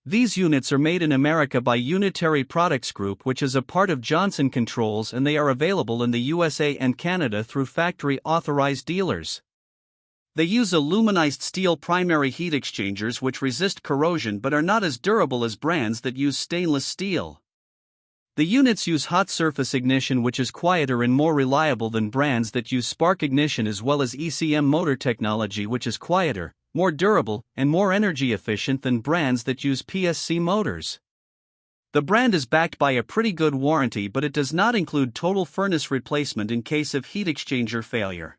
These units are made in America by Unitary Products Group, which is a part of Johnson Controls, and they are available in the USA and Canada through factory-authorized dealers. They use aluminized steel primary heat exchangers which resist corrosion but are not as durable as brands that use stainless steel. The units use hot surface ignition, which is quieter and more reliable than brands that use spark ignition, as well as ECM motor technology, which is quieter, more durable, and more energy efficient than brands that use PSC motors. The brand is backed by a pretty good warranty, but it does not include total furnace replacement in case of heat exchanger failure.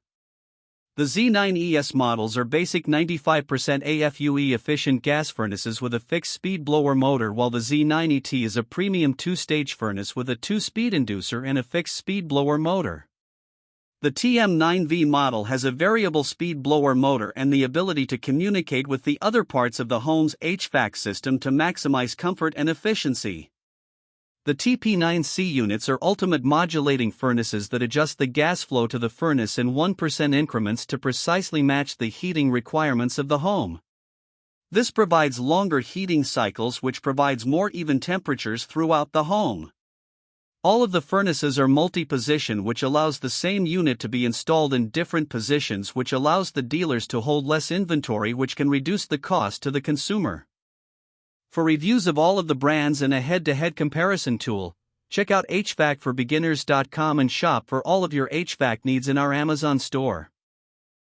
The Z9ES models are basic 95% AFUE efficient gas furnaces with a fixed speed blower motor, while the Z9ET is a premium 2-stage furnace with a 2-speed inducer and a fixed speed blower motor. The TM9V model has a variable speed blower motor and the ability to communicate with the other parts of the home's HVAC system to maximize comfort and efficiency. The TP9C units are ultimate modulating furnaces that adjust the gas flow to the furnace in 1% increments to precisely match the heating requirements of the home. This provides longer heating cycles, which provides more even temperatures throughout the home. All of the furnaces are multi-position, which allows the same unit to be installed in different positions, which allows the dealers to hold less inventory, which can reduce the cost to the consumer. For reviews of all of the brands and a head-to-head comparison tool, check out HvacRepairGuy.com and shop for all of your HVAC needs in our Amazon store.